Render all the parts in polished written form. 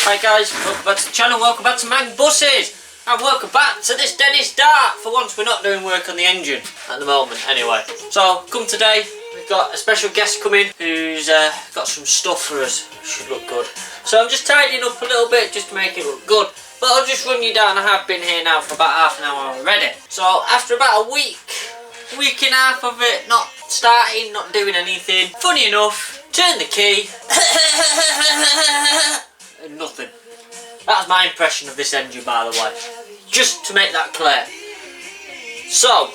Hi guys, welcome back to the channel, welcome back to Mancbuses, and welcome back to this Dennis Dart. For once we're not doing work on the engine at the moment anyway. So come today, we've got a special guest coming who's got some stuff for us. Should look good. So I'm just tidying up a little bit just to make it look good. But I'll just run you down. I have been here now for about half an hour already. So after about a week and a half of it not starting, not doing anything, funny enough, turn the key and nothing. That's my impression of this engine, by the way, just to make that clear. So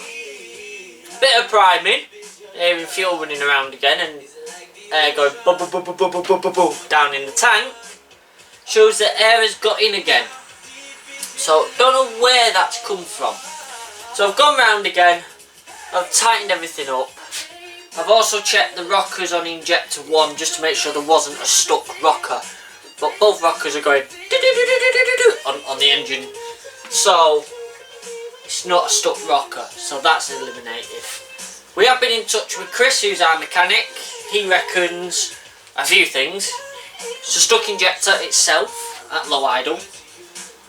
bit of priming, hearing fuel running around again and air going down in the tank shows that air has got in again. So don't know where that's come from. So I've gone round again, I've tightened everything up. I've also checked the rockers on injector 1 just to make sure there wasn't a stuck rocker. But both rockers are going on the engine. So it's not a stuck rocker. So that's eliminated. We have been in touch with Chris, who's our mechanic. He reckons a few things. It's a stuck injector itself at low idle.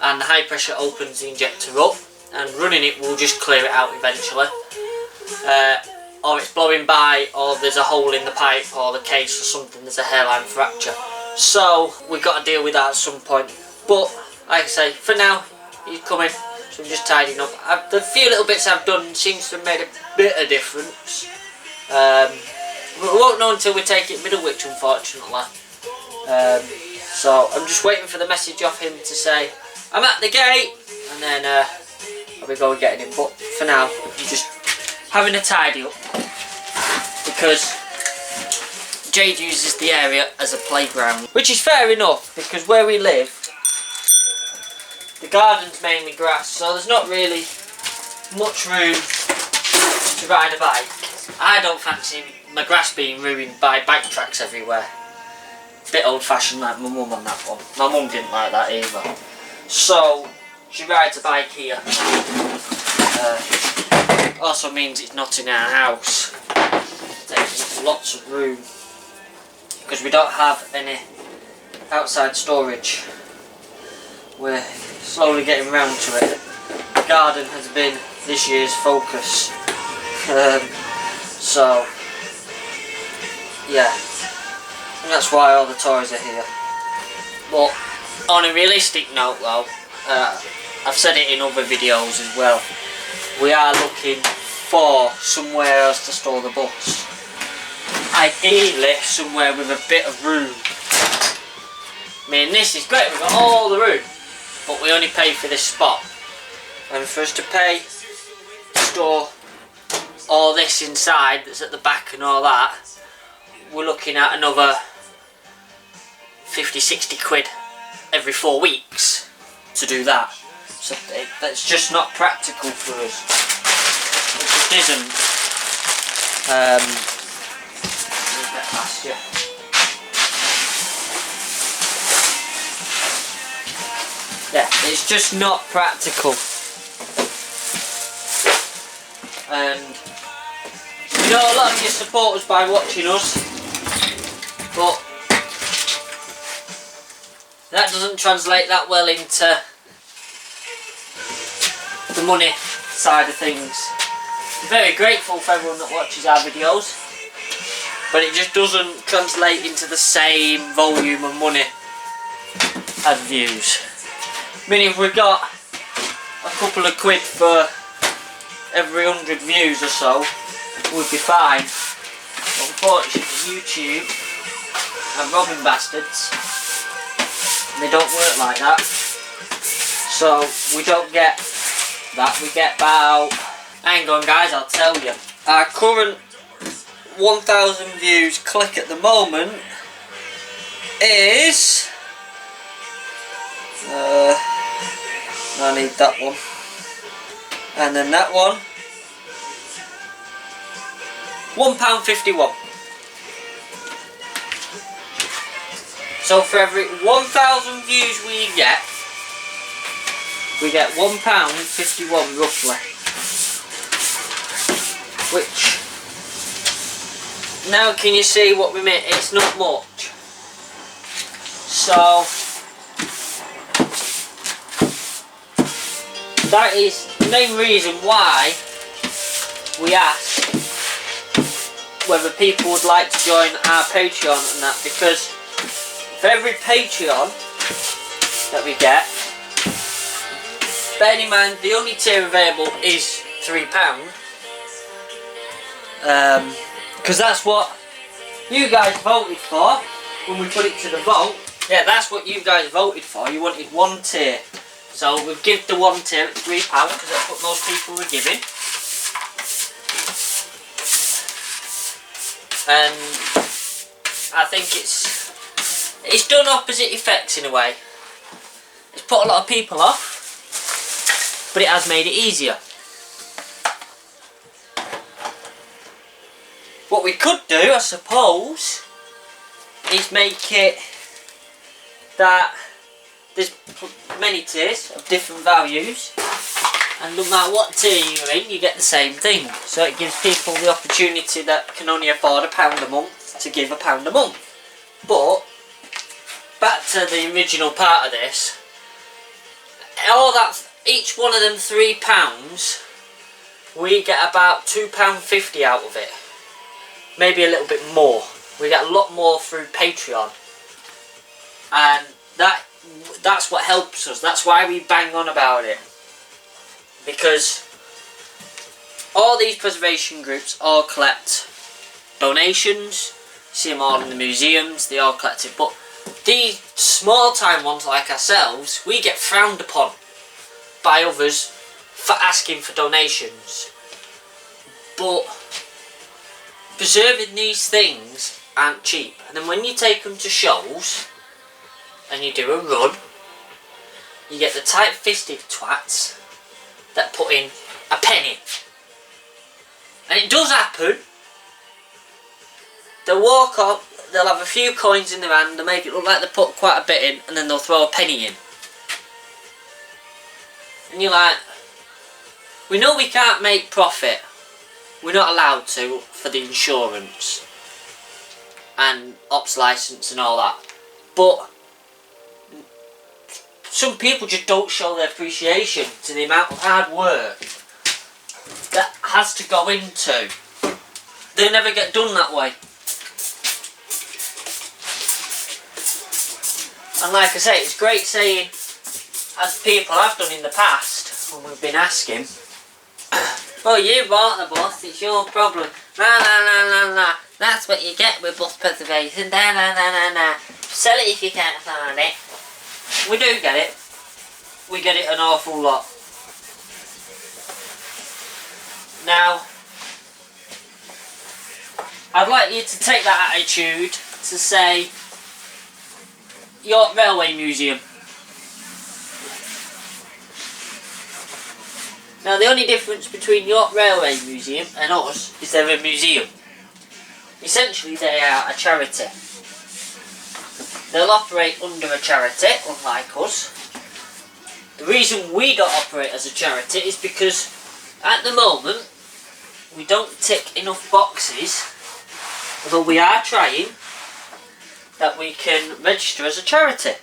And the high pressure opens the injector up. And running it will just clear it out eventually. Or it's blowing by, or there's a hole in the pipe or the case or something, there's a hairline fracture. So we've got to deal with that at some point. But like I say, for now he's coming, so I'm just tidying up. The few little bits I've done seems to have made a bit of difference. We won't know until we take it Middlewich, unfortunately. So I'm just waiting for the message off him to say I'm at the gate, and then I'll be going getting him. But for now I'm just having a tidy up, because Jade uses the area as a playground, which is fair enough, because where we live the garden's mainly grass, so there's not really much room to ride a bike. I don't fancy my grass being ruined by bike tracks everywhere. Bit old fashioned like my mum on that one. My mum didn't like that either, so she rides a bike here. Also means it's not in our house, taking lots of room, because we don't have any outside storage. We're slowly getting round to it. The garden has been this year's focus. So yeah, and that's why all the toys are here. But on a realistic note though, I've said it in other videos as well, we are looking for somewhere else to store the bus. Ideally somewhere with a bit of room. I mean, this is great, we've got all the room, but we only pay for this spot. And for us to pay to store all this inside that's at the back and all that, we're looking at another 50-60 quid every 4 weeks to do that. So that's just not practical for us. It just isn't. Get past you. Yeah, it's just not practical. And we know a lot of you support us by watching us, but that doesn't translate that well into the money side of things. I'm very grateful for everyone that watches our videos, but it just doesn't translate into the same volume of money as views. I mean, if we got a couple of quid for every 100 views or so, we'd be fine. But unfortunately YouTube are robbing bastards, and they don't work like that. So we don't get that, we get about, hang on guys, I'll tell you. Our current 1,000 views click at the moment is I need that one, and then that one, £1.51. So for every 1,000 views we get £1.51 roughly, which, now can you see what we made? It's not much. So that is the main reason why we ask whether people would like to join our Patreon and that, because for every Patreon that we get, bearing in mind the only tier available is £3, because that's what you guys voted for when we put it to the vote. Yeah, that's what you guys voted for. You wanted one tier, so we've given the one tier at £3 because that's what most people were giving. And I think it's done opposite effects in a way. It's put a lot of people off, but it has made it easier. What we could do, I suppose, is make it that there's many tiers of different values, and no matter what tier you're in, you get the same thing. So it gives people the opportunity that can only afford £1 a month to give £1 a month. But back to the original part of this, each one of them £3, we get about £2.50 out of it. Maybe a little bit more. We get a lot more through Patreon, and that's what helps us. That's why we bang on about it, because all these preservation groups all collect donations. You see them all in the museums, they all collect it. But these small time ones like ourselves, we get frowned upon by others for asking for donations. But preserving these things aren't cheap, and then when you take them to shows and you do a run, you get the tight-fisted twats that put in a penny. And it does happen. They'll walk up, they'll have a few coins in their hand, they'll make it look like they put quite a bit in, and then they'll throw a penny in. And you're like, we know we can't make profit. We're not allowed to for the insurance and ops license and all that. But some people just don't show their appreciation to the amount of hard work that has to go into. They never get done that way. And like I say, it's great saying, as people have done in the past when we've been asking, well, you bought the bus, it's your problem. Nah, nah, nah, nah, nah. That's what you get with bus preservation. Nah, nah, nah, nah, nah. Sell it if you can't afford it. We do get it. We get it an awful lot. Now, I'd like you to take that attitude to say, York Railway Museum. Now the only difference between York Railway Museum and us is they're a museum. Essentially they are a charity. They'll operate under a charity, unlike us. The reason we don't operate as a charity is because at the moment we don't tick enough boxes, although we are trying, that we can register as a charity.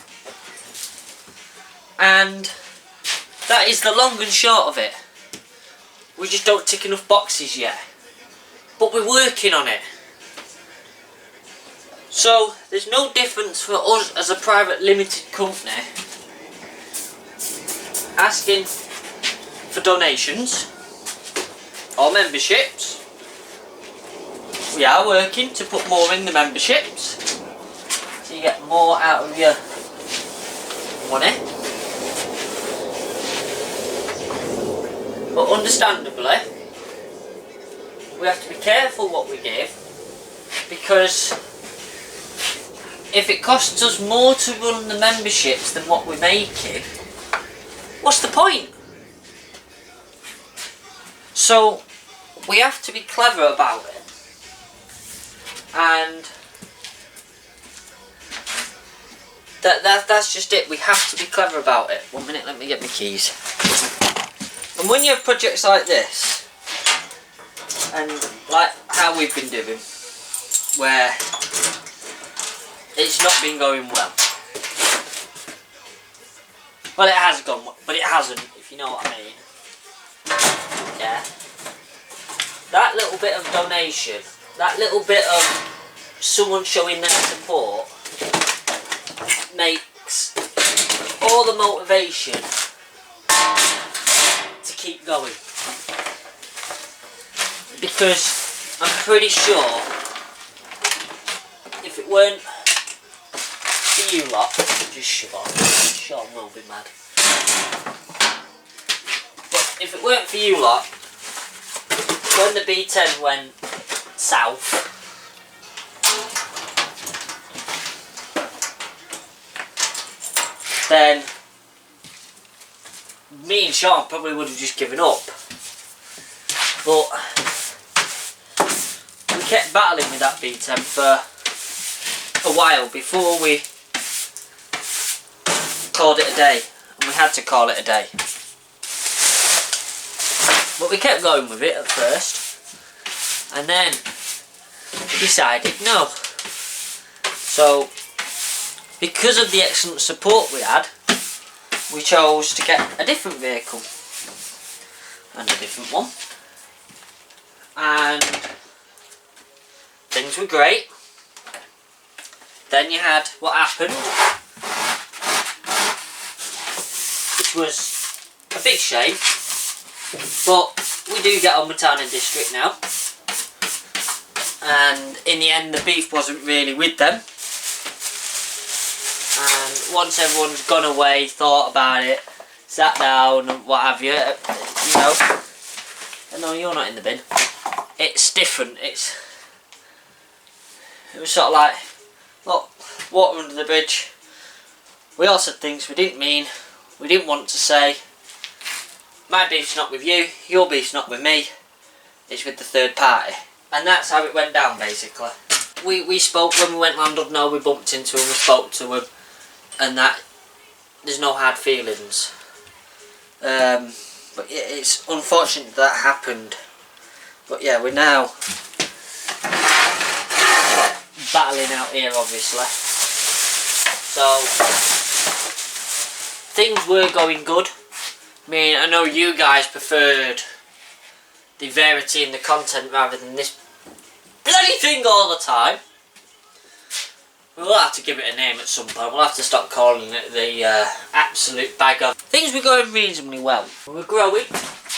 And that is the long and short of it. We just don't tick enough boxes yet. But we're working on it. So there's no difference for us as a private limited company asking for donations or memberships. We are working to put more in the memberships, so you get more out of your money. But understandably, we have to be careful what we give, because if it costs us more to run the memberships than what we're making, what's the point? So we have to be clever about it, and that's just it. We have to be clever about it. 1 minute, let me get my keys. And when you have projects like this, and like how we've been doing, where it's not been going well, Well, it has gone, but it hasn't, if you know what I mean. Yeah. That little bit of donation, that little bit of someone showing their support makes all the motivation to keep going. Because I'm pretty sure if it weren't for you lot, just shut up. Sean will be mad. But if it weren't for you lot, when the B10 went south, then me and Sean probably would have just given up. But we kept battling with that B10 for a while before we called it a day. And we had to call it a day. But we kept going with it at first. And then we decided no. So, because of the excellent support we had, we chose to get a different vehicle. And a different one. And things were great. Then you had what happened, which was a big shame, but we do get on with Town and District now, and in the end the beef wasn't really with them, and once everyone's gone away, thought about it, sat down and what have you, you know, no, you're not in the bin. It's different. It was sort of like, look, water under the bridge. We all said things we didn't mean, we didn't want to say. My beef's not with you, your beef's not with me, it's with the third party. And that's how it went down, basically. We spoke when we went Landlord No, we bumped into him, we spoke to him, and that, there's no hard feelings. But yeah, it's unfortunate that happened. But yeah, we're now battling out here, obviously. So things were going good. I mean, I know you guys preferred the variety in the content rather than this bloody thing all the time. We'll have to give it a name at some point. We'll have to stop calling it the absolute bag of. Things were going reasonably well. We were growing,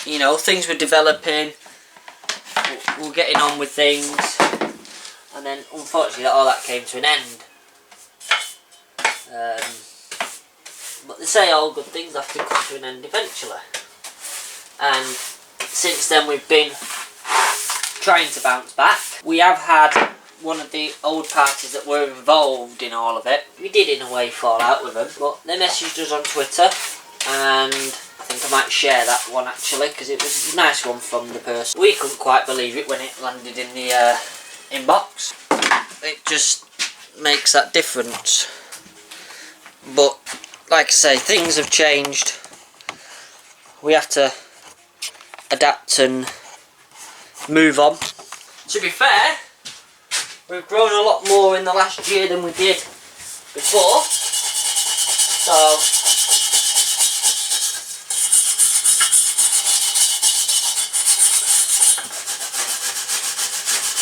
you know, things were developing. We were getting on with things, and then unfortunately all that came to an end. But they say all good things have to come to an end eventually. And since then we've been trying to bounce back. We have had one of the old parties that were involved in all of it. We did in a way fall out with them, but they messaged us on Twitter, and I think I might share that one actually, because it was a nice one from the person. We couldn't quite believe it when it landed in the inbox. It just makes that difference. But like I say, things have changed. We have to adapt and move on. To be fair, we've grown a lot more in the last year than we did before. So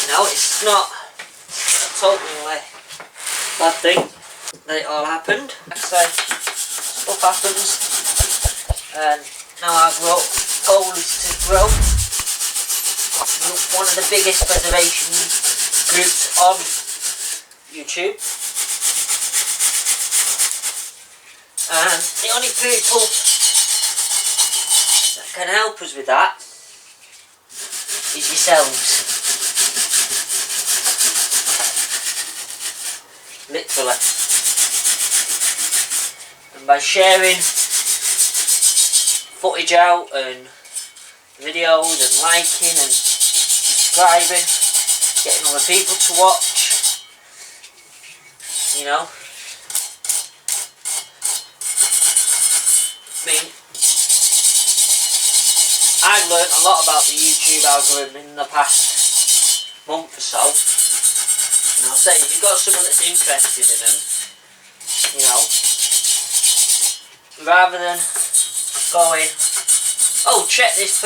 you know, it's not a totally bad thing that it all happened. Like I say, stuff happens, and now our goal is to grow. One of the biggest preservation groups on YouTube, and the only people that can help us with that is yourselves. Literally. And by sharing footage out and videos and liking and subscribing, getting other people to watch, you know. I mean, I've learnt a lot about the YouTube algorithm in the past month or so. And I'll say, if you've got someone that's interested in them, you know, rather than going, oh, check this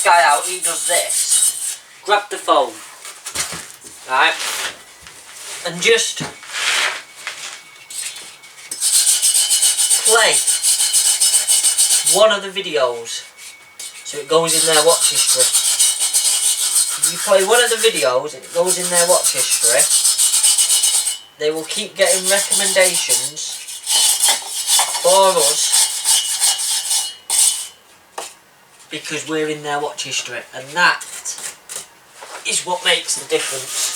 guy out, he does this. Grab the phone, right, and just play one of the videos so it goes in their watch history. If you play one of the videos and it goes in their watch history, they will keep getting recommendations for us because we're in their watch history, and that is what makes the difference.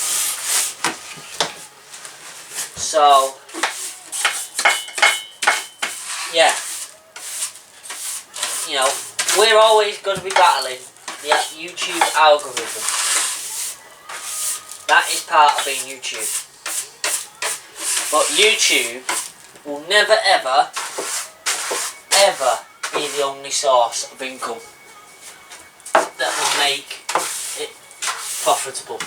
So yeah, you know, we're always going to be battling the YouTube algorithm. That is part of being YouTube. But YouTube will never ever be the only source of income that will make it profitable.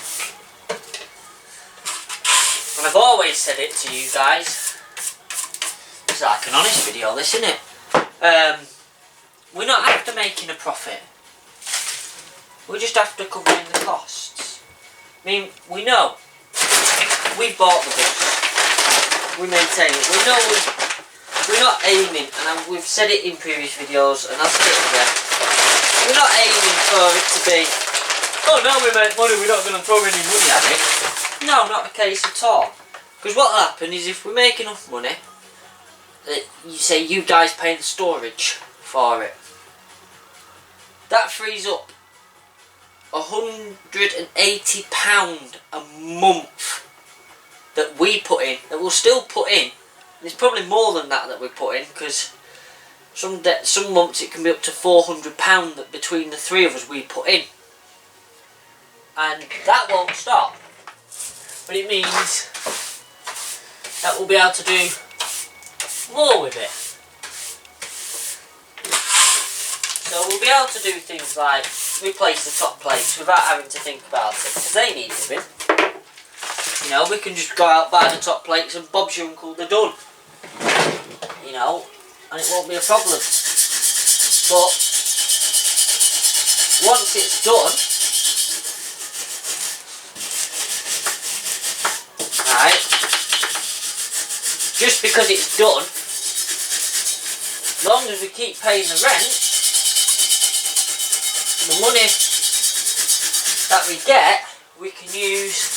And I've always said it to you guys. It's like an honest video, this, isn't it? We're not after making a profit. We're just after covering the costs. I mean, we know we bought the bus, we maintain it. We know we're not aiming, and we've said it in previous videos, and I'll say it again. We're not aiming for it to be, oh, now we make money, we're not going to throw any money at it. No, not the case at all. Because what will happen is if we make enough money, you say you guys pay the storage for it, that frees up £180 a month that we put in, that we'll still put in. There's probably more than that we put in, because some months it can be up to £400 that between the three of us we put in, and that won't stop. But it means that we'll be able to do more with it. So we'll be able to do things like replace the top plates without having to think about it, because they need doing. You know, we can just go out, buy the top plates, and Bob's your uncle, they're done. You know, and it won't be a problem. But once it's done, right, just because it's done, as long as we keep paying the rent, the money that we get, we can use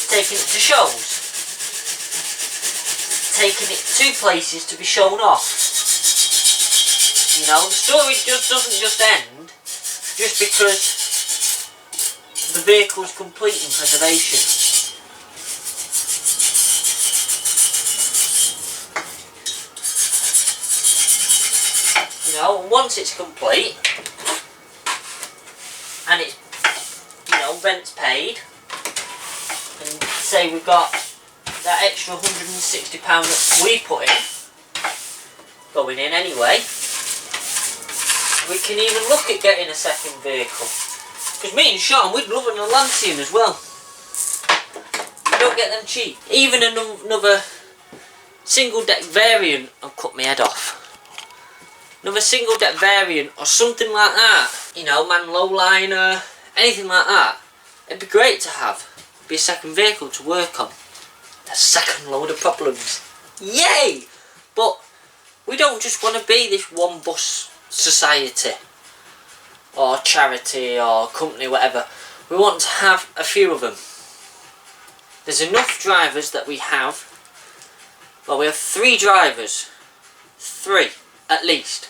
taking it to shows, taking it to places to be shown off. You know, the story just doesn't just end just because the vehicle is complete in preservation. You know, once it's complete and it's, you know, rent's paid, and say we've got that extra £160 that we put in, going in anyway, we can even look at getting a second vehicle. Because me and Sean, we'd love an Atlantean as well. You don't get them cheap. Even another single deck variant, I'll cut my head off. Another single deck variant or something like that, you know, man lowliner, anything like that, it'd be great to have. Be a second vehicle to work on. A second load of problems. Yay! But we don't just want to be this one bus society or charity or company, whatever. We want to have a few of them. There's enough drivers that we have. Well, we have 3 drivers. 3 at least.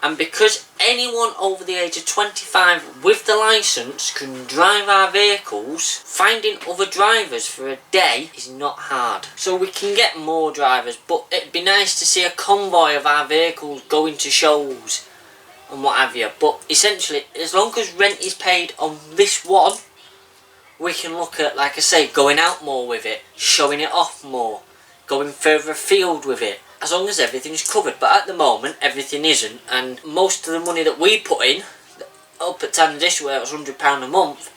And because anyone over the age of 25 with the licence can drive our vehicles, finding other drivers for a day is not hard. So we can get more drivers, but it'd be nice to see a convoy of our vehicles going to shows and what have you. But essentially, as long as rent is paid on this one, we can look at, like I say, going out more with it, showing it off more, going further afield with it, as long as everything's covered. But at the moment, everything isn't, and most of the money that we put in, up at Tandish where it was £100 a month,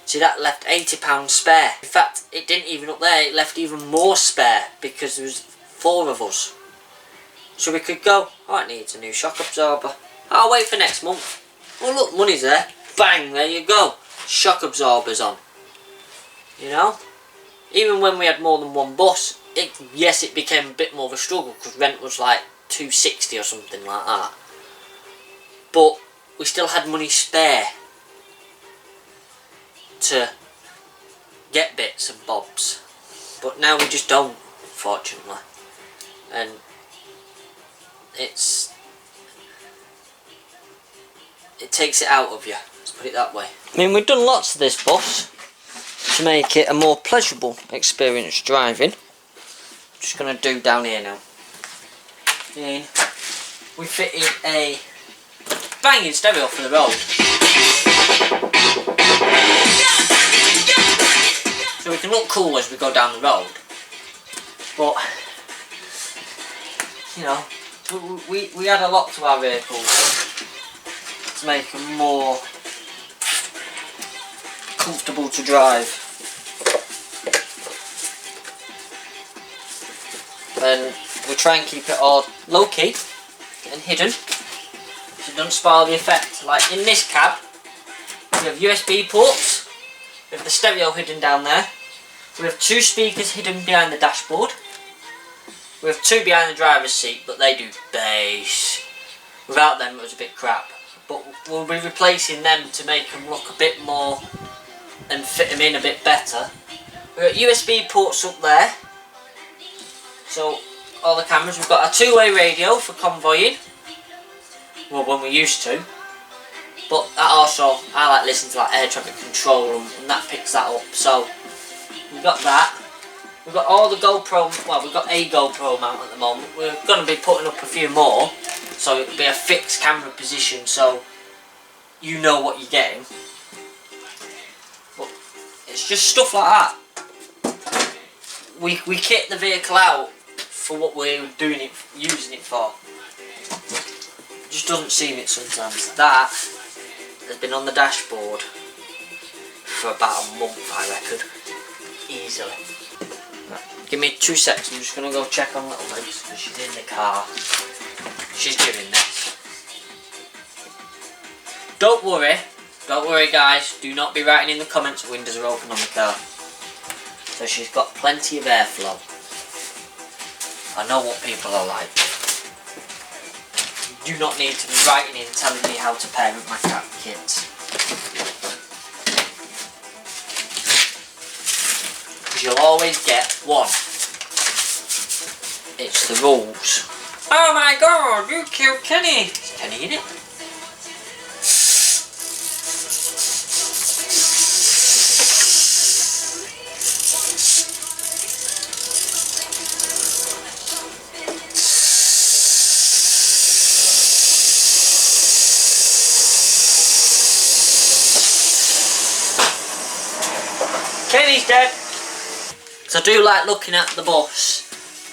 see, that left £80 spare. In fact, it didn't even up there, it left even more spare, because there was 4 of us. So we could go, oh, it needs a new shock absorber. I'll wait for next month. Oh look, money's there. Bang, there you go. Shock absorbers on. You know? Even when we had more than one bus, yes, it became a bit more of a struggle because rent was like $260 or something like that. But we still had money spare to get bits and bobs. But now we just don't, fortunately. And it takes it out of you, let's put it that way. I mean, we've done lots of this bus to make it a more pleasurable experience driving. I'm just going to do down here now. Then we fitted a banging stereo for the road. So we can look cool as we go down the road. But, you know, we add a lot to our vehicles to make them more comfortable to drive. And we try and keep it all low key and hidden so it doesn't spoil the effect. Like in this cab, we have USB ports, we have the stereo hidden down there, we have 2 speakers hidden behind the dashboard, we have 2 behind the driver's seat, but they do bass. Without them it was a bit crap, but we'll be replacing them to make them look a bit more and fit them in a bit better. We've got USB ports up there, so all the cameras. We've got a 2-way radio for convoying, well, when we used to, but that also, I like listening to like air traffic control and that picks that up. So we've got that. We've got all the GoPro, well, we've got a GoPro mount at the moment. We're going to be putting up a few more, so it'll be a fixed camera position so you know what you're getting. But it's just stuff like that. We kit the vehicle out for what we're using it for. It just doesn't seem it sometimes. That has been on the dashboard for about a month, I reckon, easily. Right, give me 2 seconds. I'm just gonna go check on Little Legs because she's in the car. She's doing this. Don't worry guys. Do not be writing in the comments windows are open on the car. So she's got plenty of airflow. I know what people are like. You do not need to be writing in telling me how to parent my cat kids. Because you'll always get one. It's the rules. Oh my god, you killed Kenny! Is Kenny in it? Kenny's dead. So I do like looking at the bus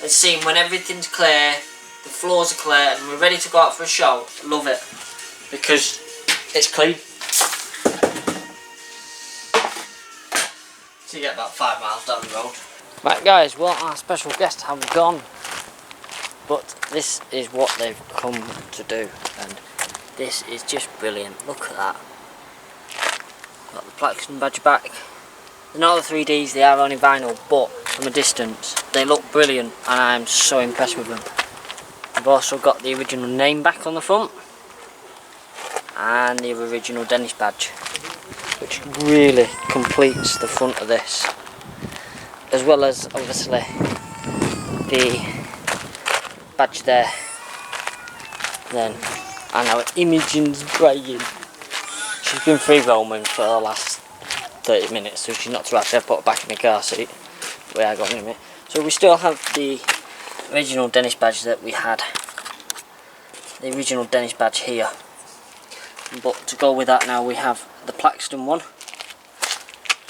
and seeing when everything's clear, the floors are clear and we're ready to go out for a show. Love it. Because it's clean. So you get about 5 miles down the road. Right guys, well our special guests have gone. But this is what they've come to do. And this is just brilliant. Look at that. Got the Plaxton badge back. They're not the 3Ds, they are only vinyl, but from a distance they look brilliant and I'm so impressed with them. I've also got the original name back on the front and the original Dennis badge, which really completes the front of this, as well as obviously the badge there. Then I know Imogen's crying. She's been free roaming for the last 30 minutes, so she's not too happy. I put her back in the car seat. We are going in a minute. So we still have the original Dennis badge that we had. The original Dennis badge here. But to go with that now we have the Plaxton one.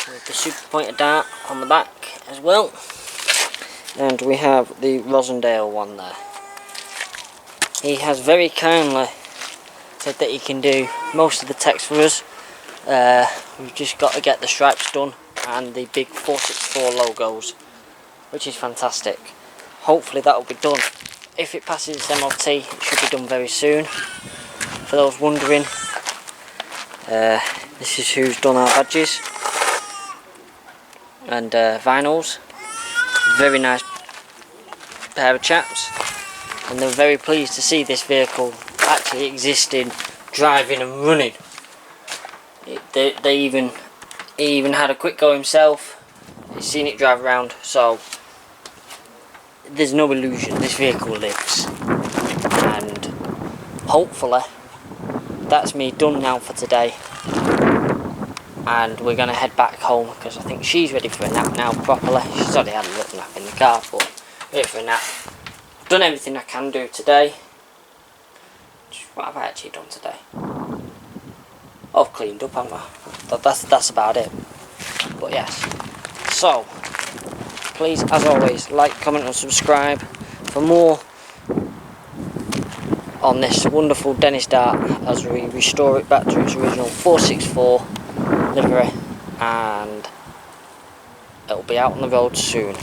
With the super pointed dart on the back as well. And we have the Rosendale one there. He has very kindly said that he can do most of the text for us. We've just got to get the stripes done and the big 464 logos, which is fantastic. Hopefully that will be done if it passes its MOT, it should be done very soon. For those wondering, this is who's done our badges and vinyls. Very nice pair of chaps, and they're very pleased to see this vehicle actually existing, driving and running. He even had a quick go himself. He's seen it drive around, so there's no illusion, this vehicle lives. And hopefully that's me done now for today, and we're going to head back home because I think she's ready for a nap now properly. She's already had a little nap in the car, but ready for a nap. I've done everything I can do today. What have I actually done today? I've cleaned up, haven't I? That's about it. But yes, so please, as always, like, comment and subscribe for more on this wonderful Dennis Dart as we restore it back to its original 464 livery, and it'll be out on the road soon.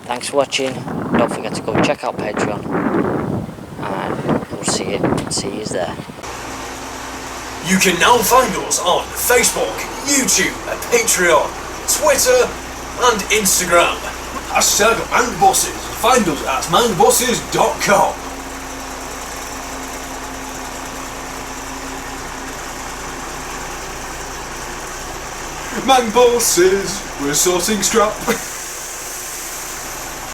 Thanks for watching. Don't forget to go and check out Patreon, and we'll see you there. You can now find us on Facebook, YouTube, Patreon, Twitter and Instagram. Hashtag Mancbuses. Find us at mancbuses.com. Mancbuses, we're sorting scrap.